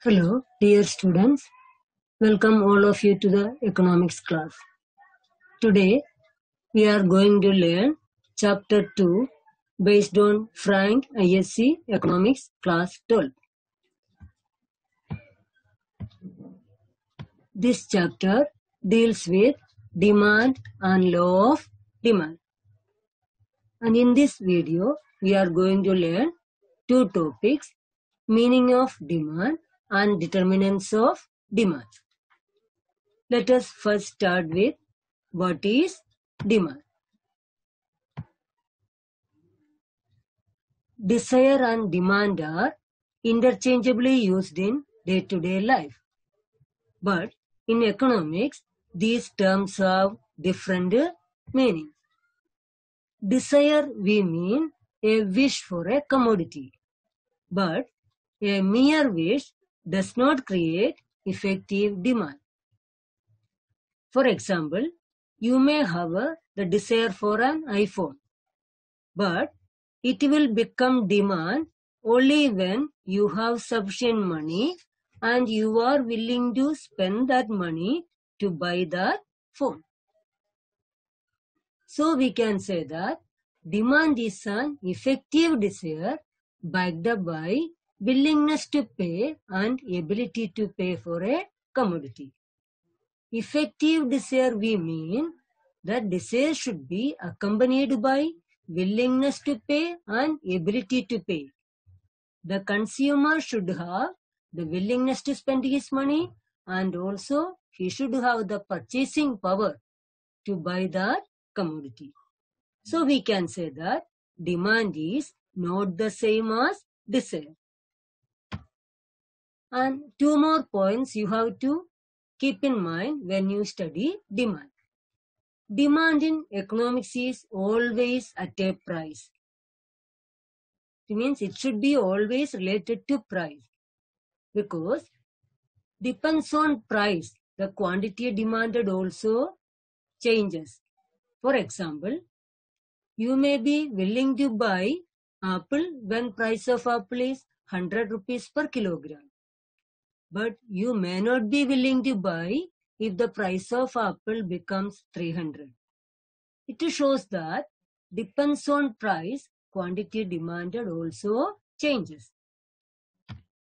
Hello, dear students. Welcome all of you to the economics class. Today, we are going to learn chapter 2 based on Frank ISC Economics class 12. This chapter deals with demand and law of demand. And in this video, we are going to learn two topics, meaning of demand and determinants of demand. Let us first start with what is demand. Desire and demand are interchangeably used in day-to-day life. But in economics, these terms have different meanings. Desire, we mean a wish for a commodity. But a mere wish does not create effective demand. For example, you may have the desire for an iPhone, but it will become demand only when you have sufficient money and you are willing to spend that money to buy that phone. So we can say that demand is an effective desire backed up by willingness to pay and ability to pay for a commodity. Effective desire, we mean that desire should be accompanied by willingness to pay and ability to pay. The consumer should have the willingness to spend his money and also he should have the purchasing power to buy that commodity. So we can say that demand is not the same as desire. And two more points you have to keep in mind when you study demand. Demand in economics is always at a price. It means it should be always related to price because depends on price, the quantity demanded also changes. For example, you may be willing to buy apple when price of apple is 100 rupees per kilogram. But you may not be willing to buy if the price of apple becomes 300. It shows that depends on price, quantity demanded also changes.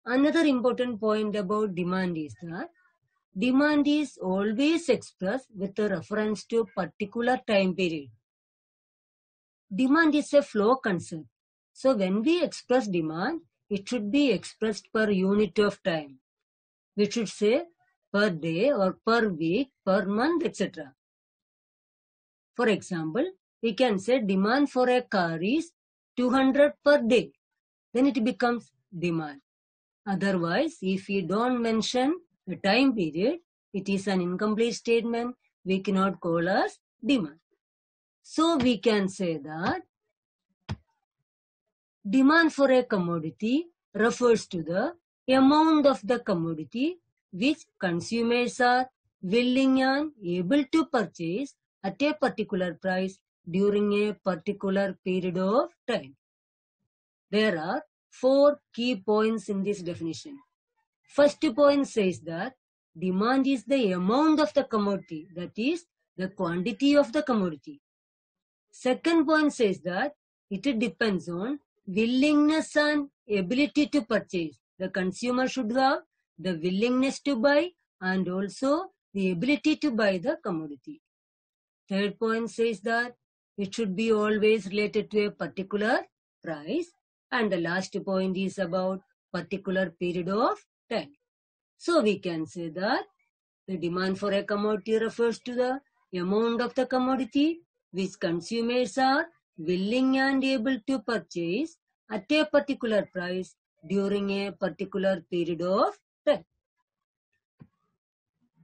Another important point about demand is that demand is always expressed with a reference to a particular time period. Demand is a flow concept. So when we express demand, it should be expressed per unit of time. We should say per day or per week, per month, etc. For example, we can say demand for a car is 200 per day. Then it becomes demand. Otherwise, if we don't mention the time period, it is an incomplete statement. We cannot call as demand. So we can say that demand for a commodity refers to the amount of the commodity which consumers are willing and able to purchase at a particular price during a particular period of time. There are 4 key points in this definition. First point says that demand is the amount of the commodity, that is the quantity of the commodity. Second point says that it depends on willingness and ability to purchase. The consumer should have the willingness to buy and also the ability to buy the commodity. Third point says that it should be always related to a particular price. And the last point is about particular period of time. So we can say that the demand for a commodity refers to the amount of the commodity which consumers are willing and able to purchase at a particular price during a particular period of time.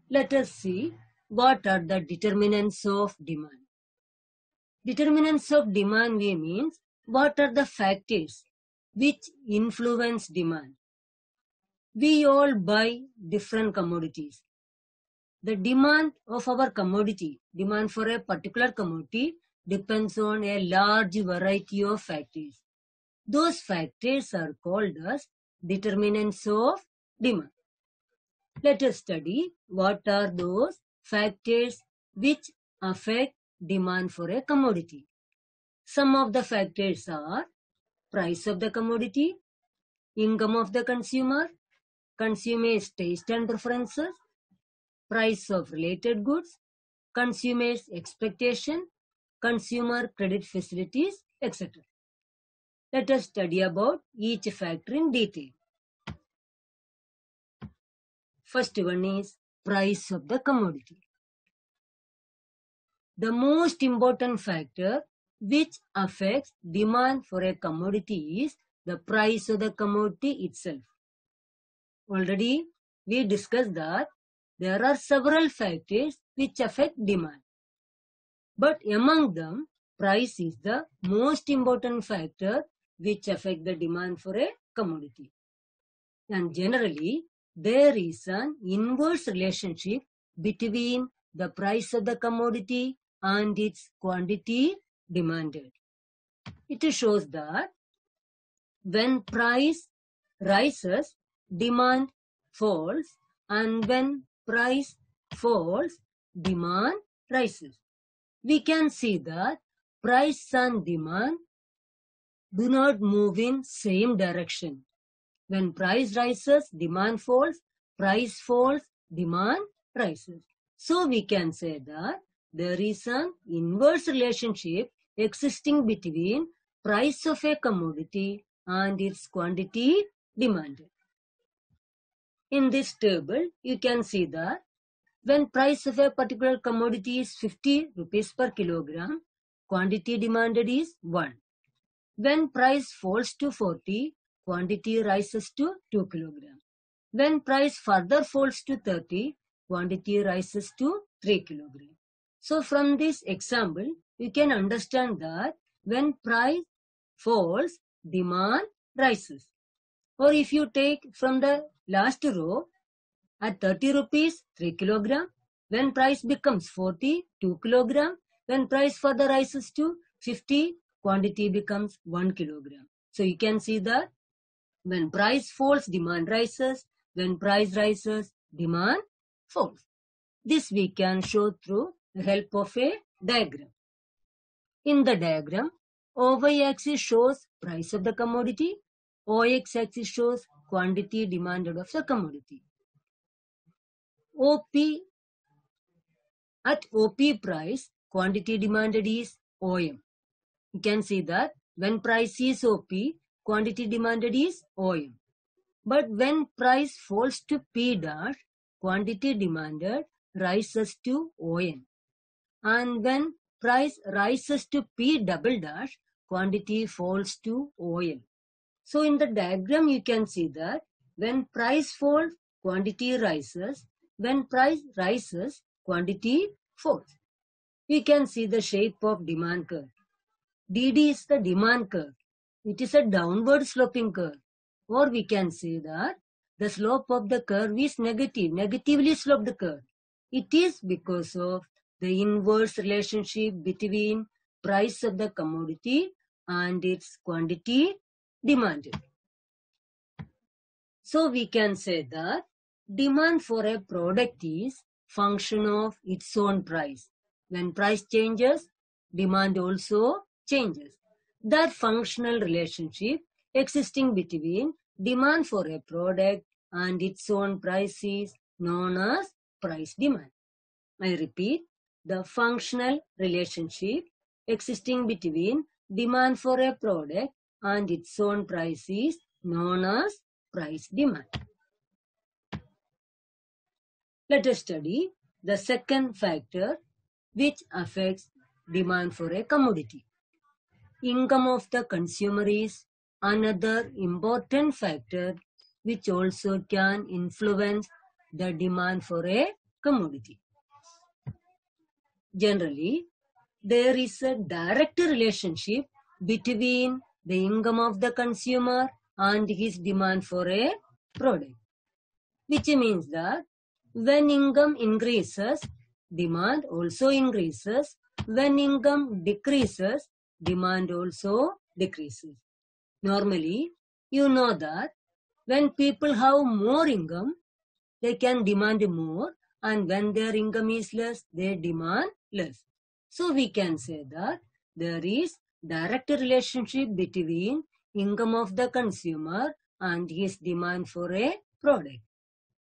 Let us see what are the determinants of demand. Determinants of demand we means what are the factors which influence demand. We all buy different commodities. The demand of our commodity, demand for a particular commodity depends on a large variety of factors. Those factors are called as determinants of demand. Let us study what are those factors which affect demand for a commodity. Some of the factors are price of the commodity, income of the consumer, consumer's taste and preferences, price of related goods, consumer's expectation, consumer credit facilities, etc. Let us study about each factor in detail. First one is price of the commodity. The most important factor which affects demand for a commodity is the price of the commodity itself. Already we discussed that there are several factors which affect demand. But among them, price is the most important factor which affects the demand for a commodity. And generally, there is an inverse relationship between the price of the commodity and its quantity demanded. It shows that when price rises, demand falls, and when price falls, demand rises. We can see that price and demand do not move in same direction. When price rises, demand falls, price falls, demand rises. So we can say that there is an inverse relationship existing between price of a commodity and its quantity demanded. In this table, you can see that when price of a particular commodity is 50 rupees per kilogram, quantity demanded is 1. When price falls to 40, quantity rises to 2 kilograms. When price further falls to 30, quantity rises to 3 kilograms. So from this example, you can understand that when price falls, demand rises. Or if you take from the last row, at 30 rupees, 3 kilogram. When price becomes 40, 2 kilogram. When price further rises to 50, quantity becomes 1 kilogram. So you can see that when price falls, demand rises. When price rises, demand falls. This we can show through the help of a diagram. In the diagram, OY axis shows price of the commodity. OX axis shows quantity demanded of the commodity. At OP price, quantity demanded is OM. You can see that when price is OP, quantity demanded is OM. But when price falls to P dash, quantity demanded rises to ON. And when price rises to P double dash, quantity falls to OL. So in the diagram, you can see that when price falls, quantity rises. When price rises, quantity falls. We can see the shape of demand curve. DD is the demand curve. It is a downward sloping curve. Or we can say that the slope of the curve is negative, negatively sloped curve. It is because of the inverse relationship between price of the commodity and its quantity demanded. So we can say that demand for a product is function of its own price. When price changes, demand also changes. That functional relationship existing between demand for a product and its own price is known as price demand. I repeat, the functional relationship existing between demand for a product and its own price is known as price demand. Let us study the second factor which affects demand for a commodity. Income of the consumer is another important factor which also can influence the demand for a commodity. Generally, there is a direct relationship between the income of the consumer and his demand for a product, which means that when income increases, demand also increases. When income decreases, demand also decreases. Normally, you know that When people have more income, they can demand more, and when their income is less, they demand less. So we can say that there is direct relationship between income of the consumer and his demand for a product.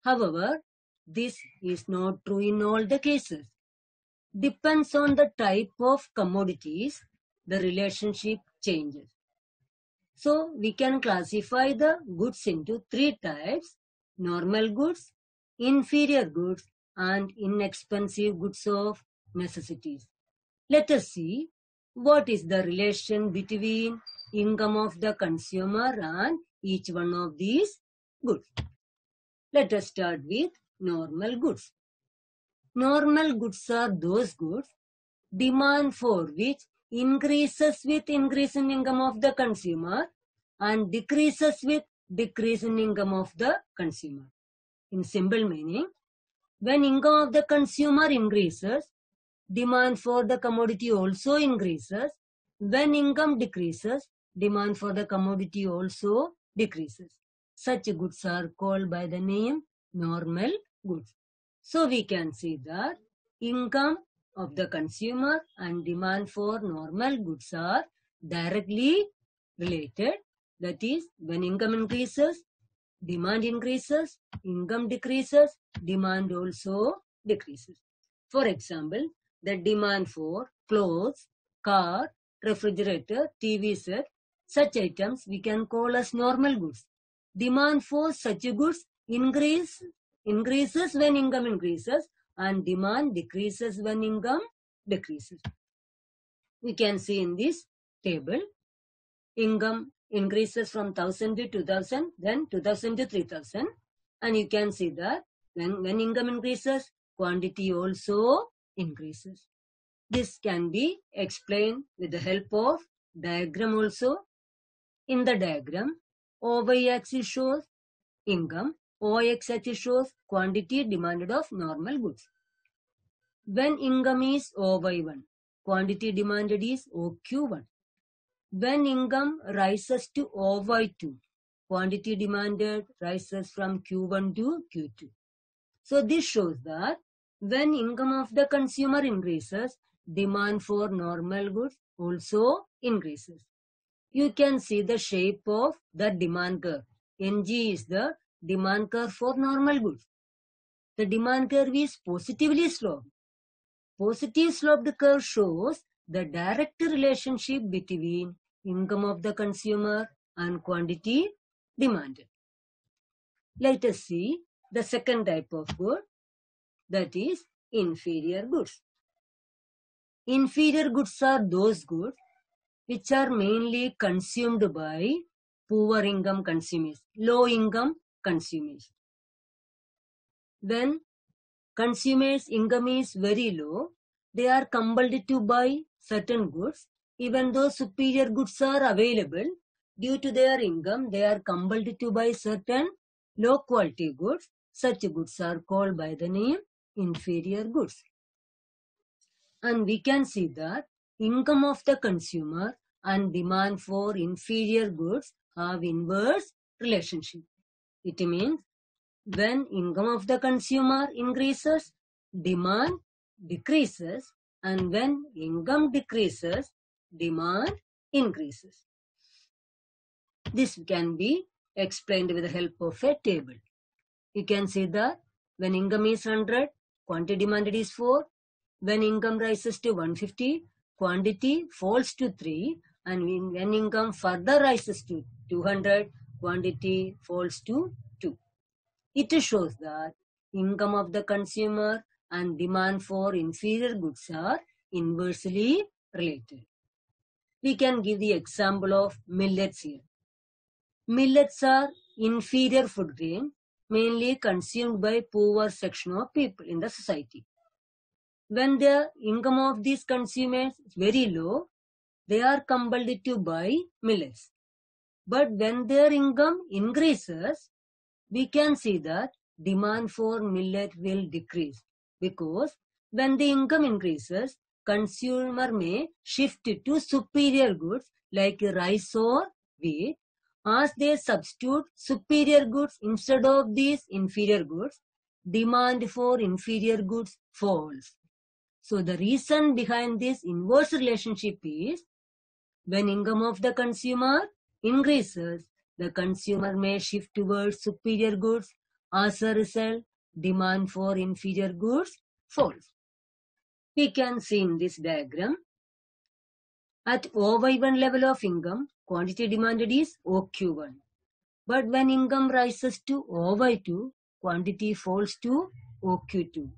However, this is not true in all the cases. Depends on the type of commodities, the relationship changes. So we can classify the goods into three types: normal goods, inferior goods, and inexpensive goods of necessities. Let us see what is the relation between income of the consumer and each one of these goods. Let us start with normal goods. Normal goods are those goods demand for which increases with increase in income of the consumer and decreases with decrease in income of the consumer. In simple meaning, when income of the consumer increases, demand for the commodity also increases. When income decreases, demand for the commodity also decreases. Such goods are called by the name normal goods. So we can see that income of the consumer and demand for normal goods are directly related. That is, when income increases, demand increases, income decreases, demand also decreases. For example, the demand for clothes, car, refrigerator, TV set, such items we can call as normal goods. Demand for such goods increases when income increases, and demand decreases when income decreases. We can see in this table, income increases from 1000 to 2000, then 2000 to 3000, and you can see that when income increases, quantity also increases. This can be explained with the help of diagram also. In the diagram, y-axis shows income, x-axis shows quantity demanded of normal goods. When income is OY1, quantity demanded is OQ1. When income rises to OY2, quantity demanded rises from Q1 to Q2. So this shows that when income of the consumer increases, demand for normal goods also increases. You can see the shape of the demand curve. NG is the demand curve for normal goods. The demand curve is positively sloped. Positive sloped curve shows the direct relationship between income of the consumer and quantity demanded. Let us see the second type of good, that is inferior goods. Inferior goods are those goods which are mainly consumed by poor income consumers, low income consumers. When consumers' income is very low, they are compelled to buy certain goods. Even though superior goods are available, due to their income, they are compelled to buy certain low quality goods. Such goods are called by the name inferior goods. And we can see that income of the consumer and demand for inferior goods have inverse relationship. It means when income of the consumer increases, demand decreases, and when income decreases, demand increases. This can be explained with the help of a table. You can see that when income is 100, quantity demanded is 4. When income rises to 150, quantity falls to 3. And when income further rises to 200, quantity falls to 2. It shows that income of the consumer and demand for inferior goods are inversely related. We can give the example of millets here. Millets are inferior food grain, mainly consumed by poor section of people in the society. When the income of these consumers is very low, they are compelled to buy millets. But when their income increases, we can see that demand for millet will decrease, because when the income increases, consumer may shift to superior goods like rice or wheat, as they substitute superior goods instead of these inferior goods, demand for inferior goods falls. So the reason behind this inverse relationship is when income of the consumer increases, the consumer may shift towards superior goods. As a result, demand for inferior goods falls. We can see in this diagram, at OY1 level of income, quantity demanded is OQ1. But when income rises to OY2, quantity falls to OQ2.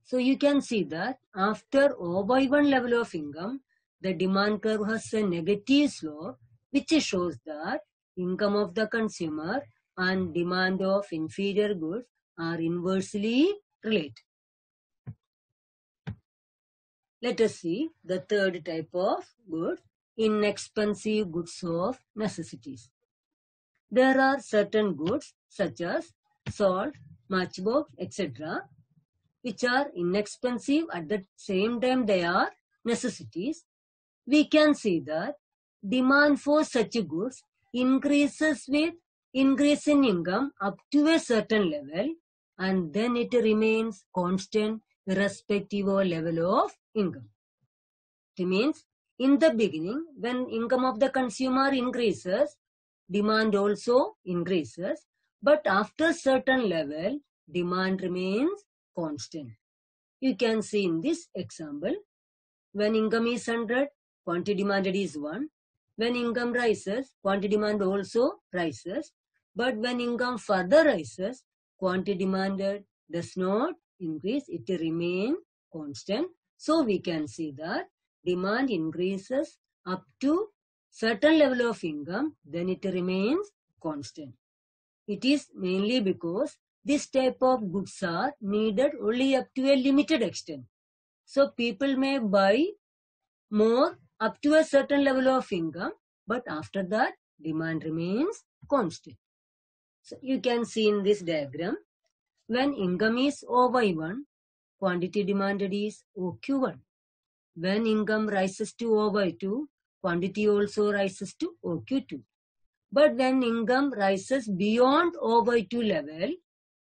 So you can see that after OY1 level of income, the demand curve has a negative slope, which shows that income of the consumer and demand of inferior goods are inversely related. Let us see the third type of goods, inexpensive goods of necessities. There are certain goods such as salt, matchbox, etc., which are inexpensive, at the same time they are necessities. We can see that demand for such goods increases with increase in income up to a certain level, and then it remains constant irrespective of level of income. It means in the beginning, when income of the consumer increases, demand also increases, but after certain level, demand remains constant. You can see in this example, when income is 100, quantity demanded is 1. When income rises, quantity demand also rises. But when income further rises, quantity demanded does not increase, it remains constant. So we can see that demand increases up to certain level of income, then it remains constant. It is mainly because this type of goods are needed only up to a limited extent. So people may buy more up to a certain level of income, but after that demand remains constant. So you can see in this diagram, when income is OY1, quantity demanded is OQ1. When income rises to OY2, quantity also rises to OQ2. But when income rises beyond OY2 level,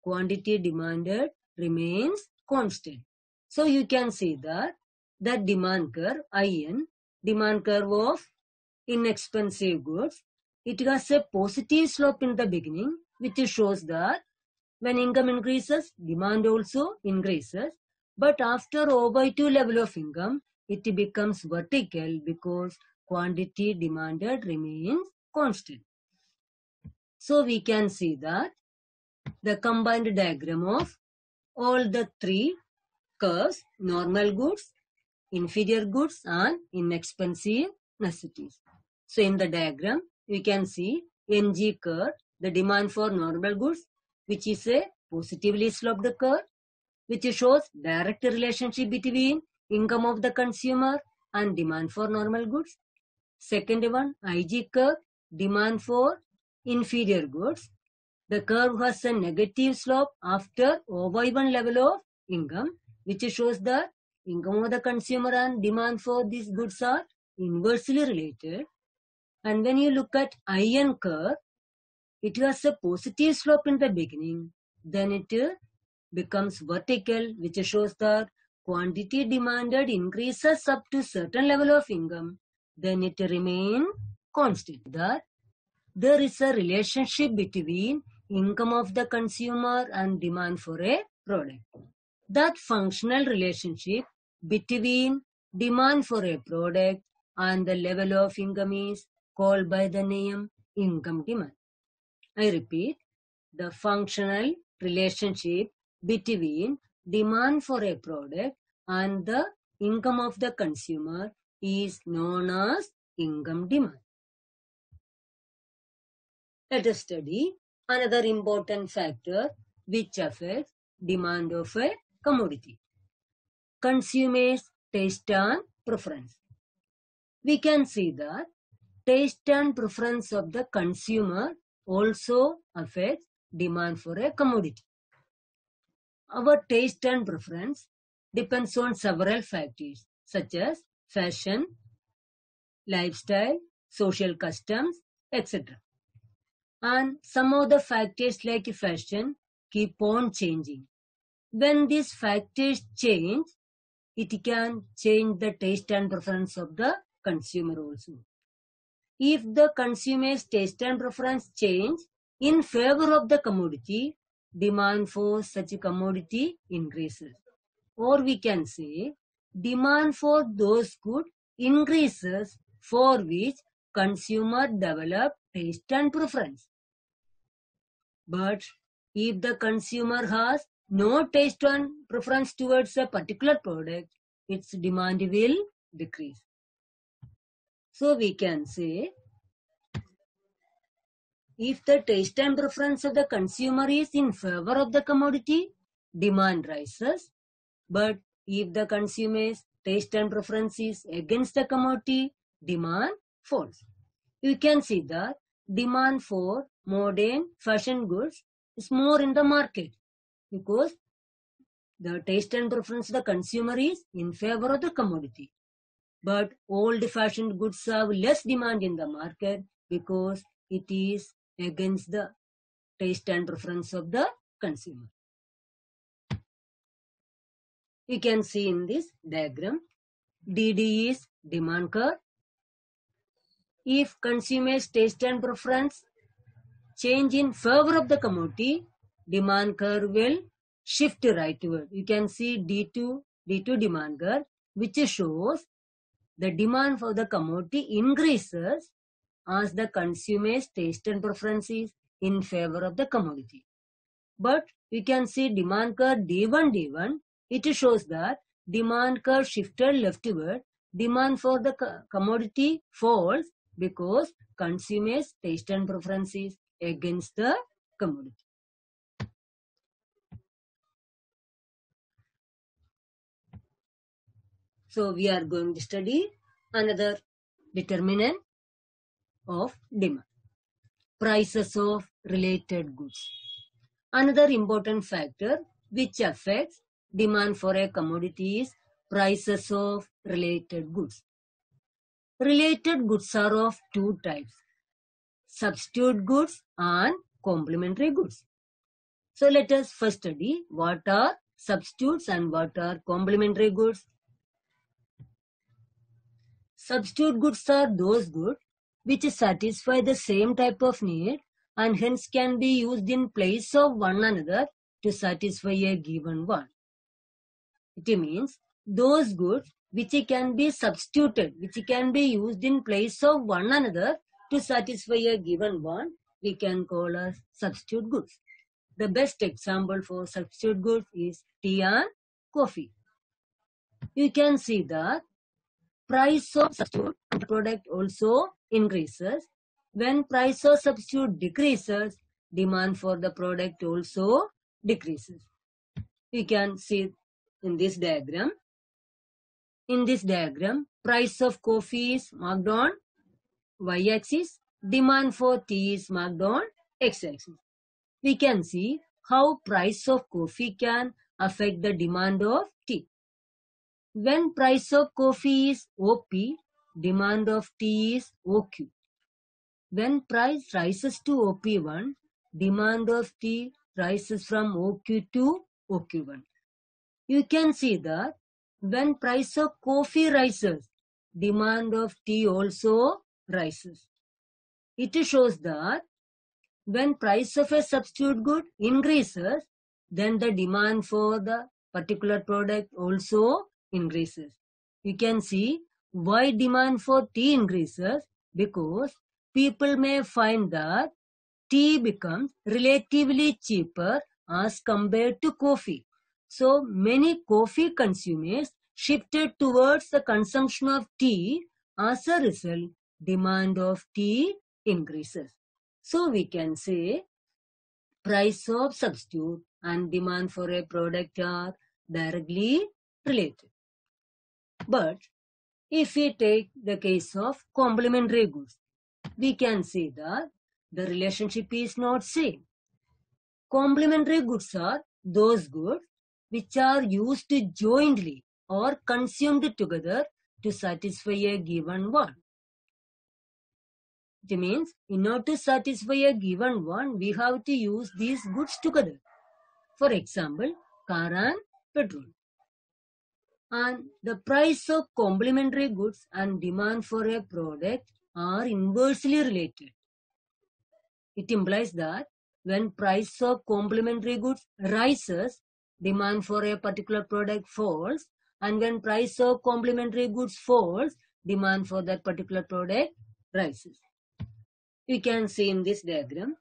quantity demanded remains constant. So you can see that demand curve, IN, demand curve of inexpensive goods, it has a positive slope in the beginning, which shows that when income increases, demand also increases. But after OY2 level of income, it becomes vertical because quantity demanded remains constant. So we can see that the combined diagram of all the three curves, normal goods, inferior goods and inexpensive necessities. So in the diagram, we can see NG curve, the demand for normal goods, which is a positively sloped curve, which shows direct relationship between income of the consumer and demand for normal goods. Second one, IG curve, demand for inferior goods. The curve has a negative slope after OY1 level of income, which shows that income of the consumer and demand for these goods are inversely related. And when you look at IN curve, it has a positive slope in the beginning, then it becomes vertical, which shows that quantity demanded increases up to certain level of income, then it remains constant. That there is a relationship between income of the consumer and demand for a product. That functional relationship between demand for a product and the level of income is called by the name income demand. I repeat, the functional relationship between demand for a product and the income of the consumer is known as income demand. Let us study another important factor which affects demand of a commodity. Consumers' taste and preference. We can see that taste and preference of the consumer also affects demand for a commodity. Our taste and preference depends on several factors such as fashion, lifestyle, social customs, etc. And some of the factors like fashion keep on changing. When these factors change, it can change the taste and preference of the consumer also. If the consumer's taste and preference change in favor of the commodity, demand for such a commodity increases. Or we can say, demand for those goods increases for which consumer develop taste and preference. But if the consumer has no taste and preference towards a particular product, its demand will decrease. So we can say, if the taste and preference of the consumer is in favor of the commodity, demand rises. But if the consumer's taste and preference is against the commodity, demand falls. You can see that demand for modern fashion goods is more in the market because the taste and preference of the consumer is in favor of the commodity. But old fashioned goods have less demand in the market because it is against the taste and preference of the consumer. You can see in this diagram, DD is demand curve. If consumers' taste and preference change in favor of the commodity, demand curve will shift rightward. You can see D2 demand curve, which shows the demand for the commodity increases as the consumer's taste and preference is in favor of the commodity. But you can see demand curve D1, it shows that demand curve shifted leftward. Demand for the commodity falls because consumers' taste and preference is against the commodity. So we are going to study another determinant of demand. Prices of related goods. Another important factor which affects demand for a commodity is prices of related goods. Related goods are of two types, substitute goods and complementary goods. So let us first study what are substitutes and what are complementary goods. Substitute goods are those goods which satisfy the same type of need and hence can be used in place of one another to satisfy a given one. It means those goods which can be substituted, which can be used in place of one another to satisfy a given one, we can call as substitute goods. The best example for substitute goods is tea and coffee. You can see that price of substitute product also increases. When price of substitute decreases, demand for the product also decreases. You can see in this diagram. In this diagram, price of coffee is marked on y-axis, demand for tea is marked on x-axis. We can see how price of coffee can affect the demand of tea. When price of coffee is OP, demand of tea is OQ. When price rises to OP1, demand of tea rises from OQ to OQ1. You can see that when price of coffee rises, demand of tea also rises. It shows that when price of a substitute good increases, then the demand for the particular product also increases. You can see why demand for tea increases, because people may find that tea becomes relatively cheaper as compared to coffee. So many coffee consumers shifted towards the consumption of tea. As a result, demand of tea increases. So we can say price of substitute and demand for a product are directly related. But if we take the case of complementary goods, we can see that the relationship is not same. Complementary goods are those goods which are used jointly or consumed together to satisfy a given one. It means in order to satisfy a given one, we have to use these goods together. For example, car and petrol. And the price of complementary goods and demand for a product are inversely related. It implies that when price of complementary goods rises, demand for a particular product falls, and when price of complementary goods falls, demand for that particular product rises. You can see in this diagram,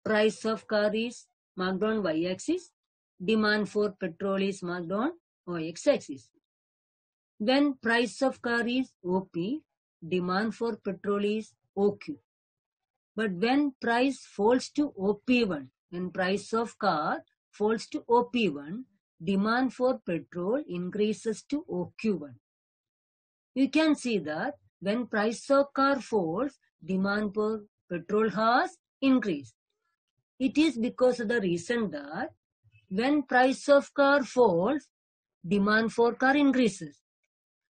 price of car is marked on y-axis, demand for petrol is marked on y-axis. When price of car is OP, demand for petrol is OQ. But when price falls to OP1, when price of car falls to OP1, demand for petrol increases to OQ1. You can see that when price of car falls, demand for petrol has increased. It is because of the reason that when price of car falls, demand for car increases.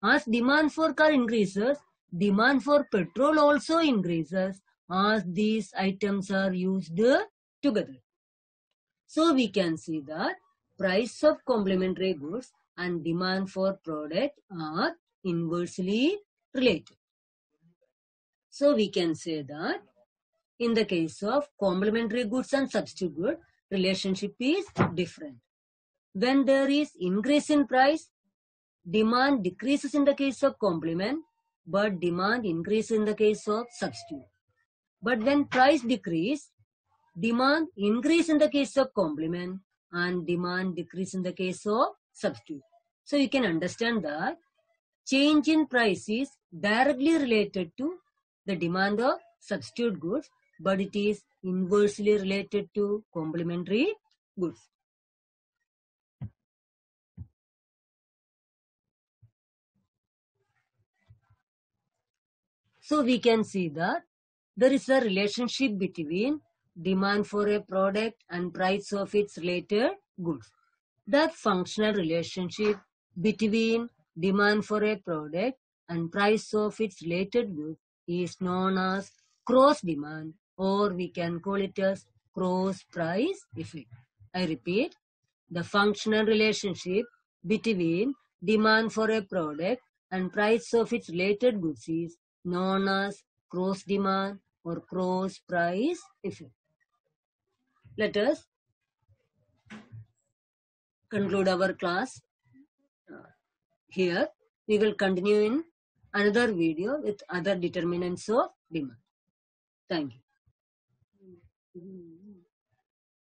As demand for car increases, demand for petrol also increases as these items are used together. So we can see that price of complementary goods and demand for product are inversely related. So we can say that in the case of complementary goods and substitute goods, relationship is different. When there is increase in price, demand decreases in the case of complement, but demand increases in the case of substitute. But when price decrease, demand increase in the case of complement and demand decrease in the case of substitute. So you can understand that change in price is directly related to the demand of substitute goods, but it is inversely related to complementary goods. So we can see that there is a relationship between demand for a product and price of its related goods. That functional relationship between demand for a product and price of its related goods is known as cross demand, or we can call it as cross price effect. I repeat, the functional relationship between demand for a product and price of its related goods is known as cross demand or cross price effect. Let us conclude our class here. We will continue in another video with other determinants of demand. Thank you.